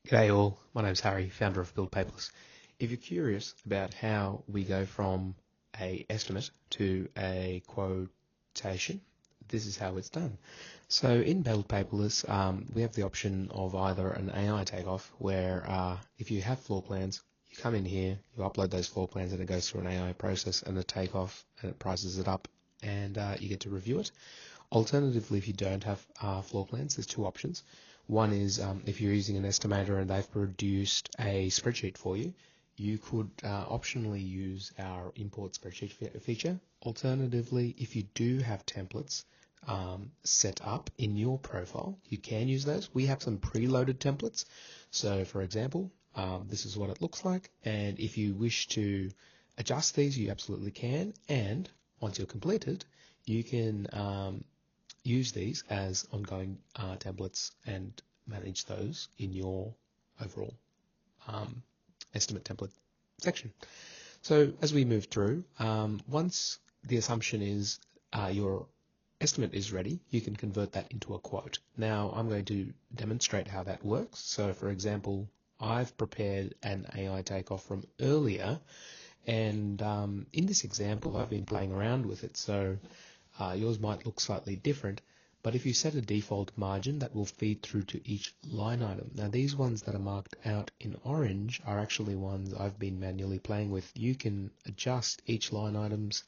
G'day all, my name's Harry, founder of Paperless. If you're curious about how we go from a estimate to a quotation, this is how it's done. So in Paperless, we have the option of either an AI takeoff, where if you have floor plans, you come in here, you upload those floor plans, and it goes through an AI process and a takeoff, and it prices it up, and you get to review it. Alternatively, if you don't have floor plans, there's two options. One is if you're using an estimator and they've produced a spreadsheet for you, you could optionally use our import spreadsheet feature. Alternatively, if you do have templates set up in your profile, you can use those. We have some preloaded templates. So for example, this is what it looks like. And if you wish to adjust these, you absolutely can. And once you're completed, you can use these as ongoing templates and manage those in your overall estimate template section. So as we move through, once the assumption is your estimate is ready, you can convert that into a quote. Now I'm going to demonstrate how that works. So for example, I've prepared an AI takeoff from earlier, and in this example I've been playing around with it. So yours might look slightly different, but if you set a default margin, that will feed through to each line item. Now these ones that are marked out in orange are actually ones I've been manually playing with. You can adjust each line item's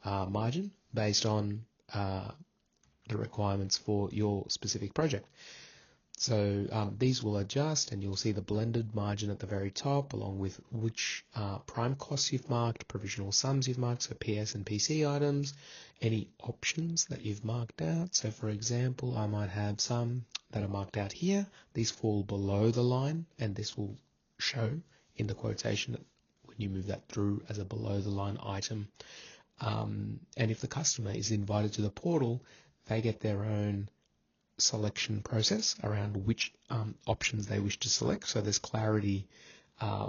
margin based on the requirements for your specific project. So these will adjust, and you'll see the blended margin at the very top, along with which prime costs you've marked, provisional sums you've marked, so PS and PC items, any options that you've marked out. So for example, I might have some that are marked out here. These fall below the line, and this will show in the quotation when you move that through as a below the line item. And if the customer is invited to the portal, they get their own selection process around which options they wish to select. So there's clarity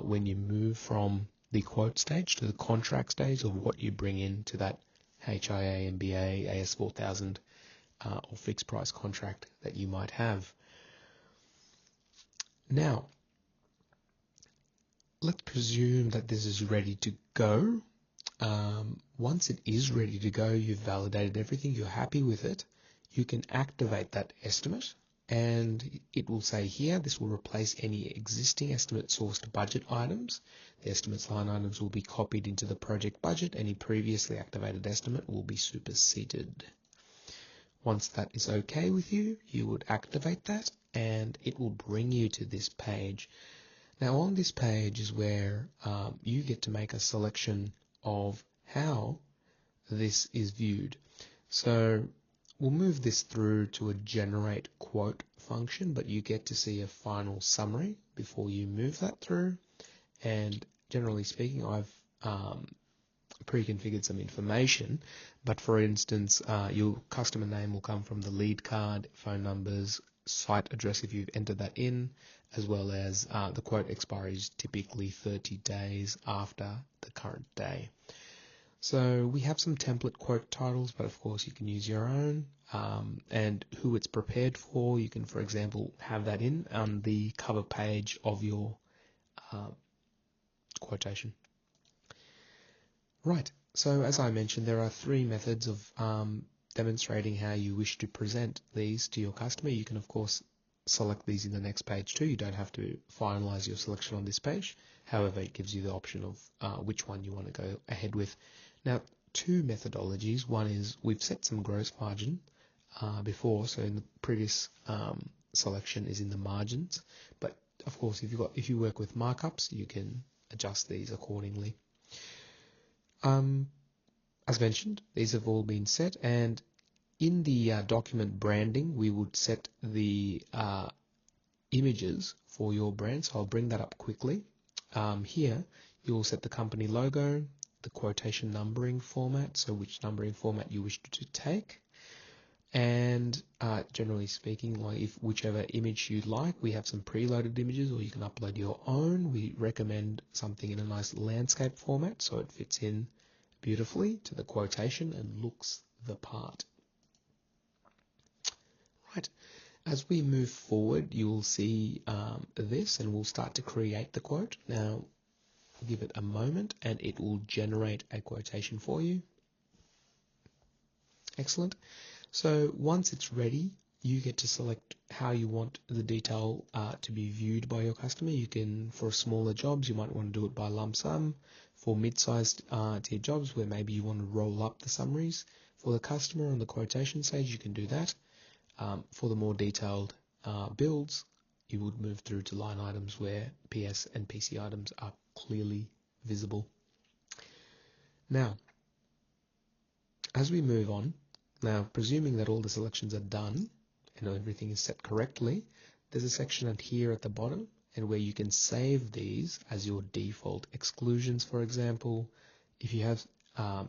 when you move from the quote stage to the contract stage of what you bring into that HIA, MBA, AS4000 or fixed price contract that you might have. Now, let's presume that this is ready to go. Once it is ready to go, you've validated everything, you're happy with it, you can activate that estimate, and it will say here, this will replace any existing estimate sourced budget items. The estimates line items will be copied into the project budget. Any previously activated estimate will be superseded. Once that is okay with you, you would activate that, and it will bring you to this page. Now on this page is where you get to make a selection of how this is viewed. So we'll move this through to a generate quote function, but you get to see a final summary before you move that through. And generally speaking, I've pre-configured some information, but for instance, your customer name will come from the lead card, phone numbers, site address if you've entered that in, as well as the quote expiry is typically 30 days after the current day. So we have some template quote titles, but of course you can use your own, and who it's prepared for. You can, for example, have that in on the cover page of your quotation. Right, so as I mentioned, there are three methods of demonstrating how you wish to present these to your customer. You can, of course, select these in the next page too. You don't have to finalize your selection on this page. However, it gives you the option of which one you want to go ahead with. Now, two methodologies. One is we've set some gross margin before, so in the previous selection is in the margins. But of course, if you work with markups, you can adjust these accordingly. As mentioned, these have all been set, and in the document branding, we would set the images for your brand. So I'll bring that up quickly. Here, you'll set the company logo, the quotation numbering format, so which numbering format you wish to take, and generally speaking, like if whichever image you'd like, we have some preloaded images, or you can upload your own. We recommend something in a nice landscape format so it fits in beautifully to the quotation and looks the part. Right. As we move forward, you'll see this, and we'll start to create the quote. Now, give it a moment, and it will generate a quotation for you. Excellent. So once it's ready, you get to select how you want the detail to be viewed by your customer. You can, for smaller jobs, you might want to do it by lump sum. For mid-sized tier jobs, where maybe you want to roll up the summaries for the customer on the quotation stage, you can do that. For the more detailed builds, you would move through to line items where PS and PC items are clearly visible. Now, as we move on, now presuming that all the selections are done and everything is set correctly, there's a section here at the bottom and where you can save these as your default exclusions. For example, if you have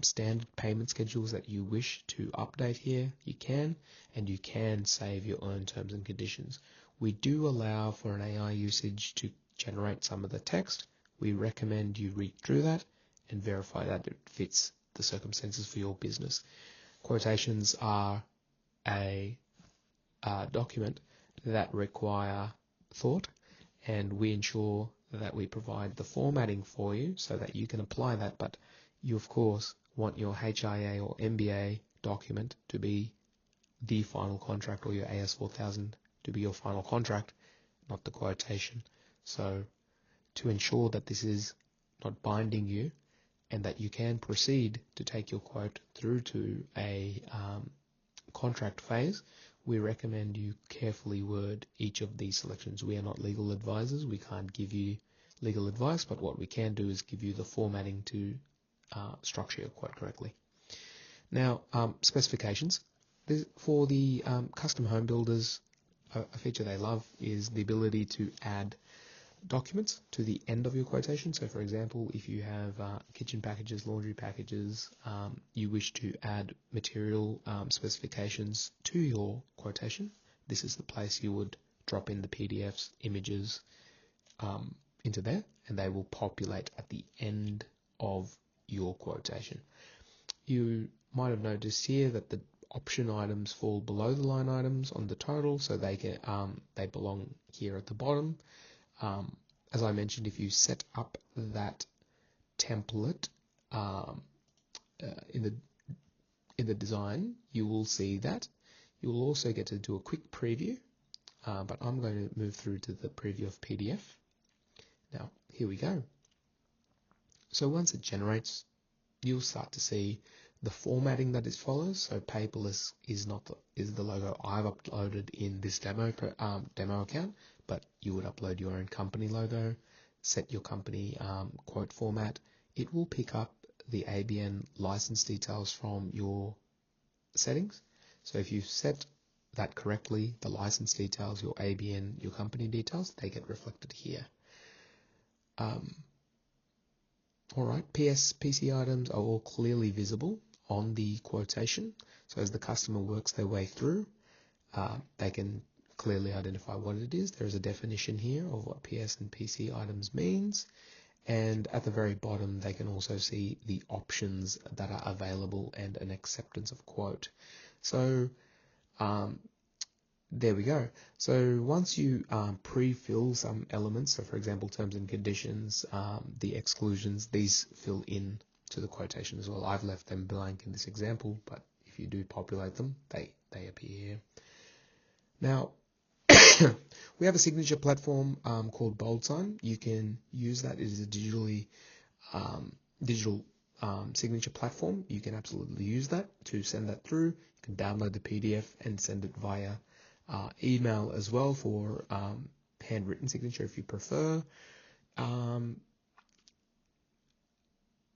standard payment schedules that you wish to update here, you can, and you can save your own terms and conditions. We do allow for an AI usage to generate some of the text. We recommend you read through that and verify that it fits the circumstances for your business. Quotations are a document that require thought, and we ensure that we provide the formatting for you so that you can apply that, but you of course want your HIA or MBA document to be the final contract, or your AS4000 to be your final contract, not the quotation. So to ensure that this is not binding you and that you can proceed to take your quote through to a contract phase, we recommend you carefully word each of these selections. We are not legal advisors. We can't give you legal advice, but what we can do is give you the formatting to structure your quote correctly. Now, specifications. For the custom home builders, a feature they love is the ability to add documents to the end of your quotation. So for example, if you have kitchen packages, laundry packages, you wish to add material specifications to your quotation, this is the place you would drop in the PDFs, images into there, and they will populate at the end of your quotation. You might have noticed here that the option items fall below the line items on the total, so they belong here at the bottom. As I mentioned, if you set up that template in the design, you will see that. You will also get to do a quick preview, but I'm going to move through to the preview of PDF. Now, here we go. So once it generates, you'll start to see the formatting that it follows. So Paperless is the logo I've uploaded in this demo account, but you would upload your own company logo, set your company quote format. It will pick up the ABN license details from your settings. So if you set that correctly, the license details, your ABN, your company details, they get reflected here. Alright, PS, PC items are all clearly visible on the quotation. So as the customer works their way through, they can clearly identify what it is. There's a definition here of what PS and PC items means. And at the very bottom, they can also see the options that are available and an acceptance of quote. So there we go. So once you pre-fill some elements, so for example, terms and conditions, the exclusions, these fill in to the quotation as well. I've left them blank in this example, but if you do populate them, they appear here. Now, we have a signature platform called BoldSign. You can use that. It is a digital signature platform. You can absolutely use that to send that through. You can download the PDF and send it via email as well for handwritten signature if you prefer.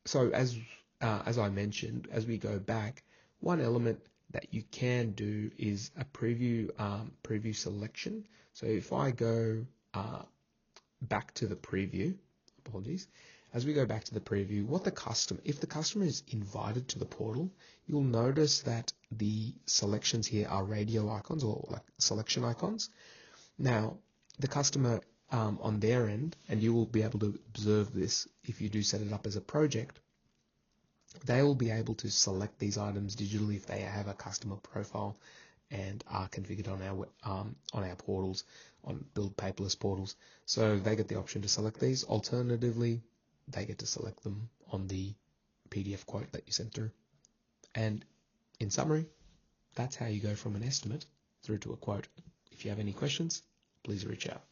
So as I mentioned, as we go back, one element that you can do is a preview selection. So if I go back to the preview, apologies, as we go back to the preview, if the customer is invited to the portal, you'll notice that the selections here are radio icons or like selection icons. Now, the customer on their end, and you will be able to observe this if you do set it up as a project, they will be able to select these items digitally if they have a customer profile and are configured on our portals, on Build Paperless portals. So they get the option to select these. Alternatively, they get to select them on the PDF quote that you sent through. And in summary, that's how you go from an estimate through to a quote. If you have any questions, please reach out.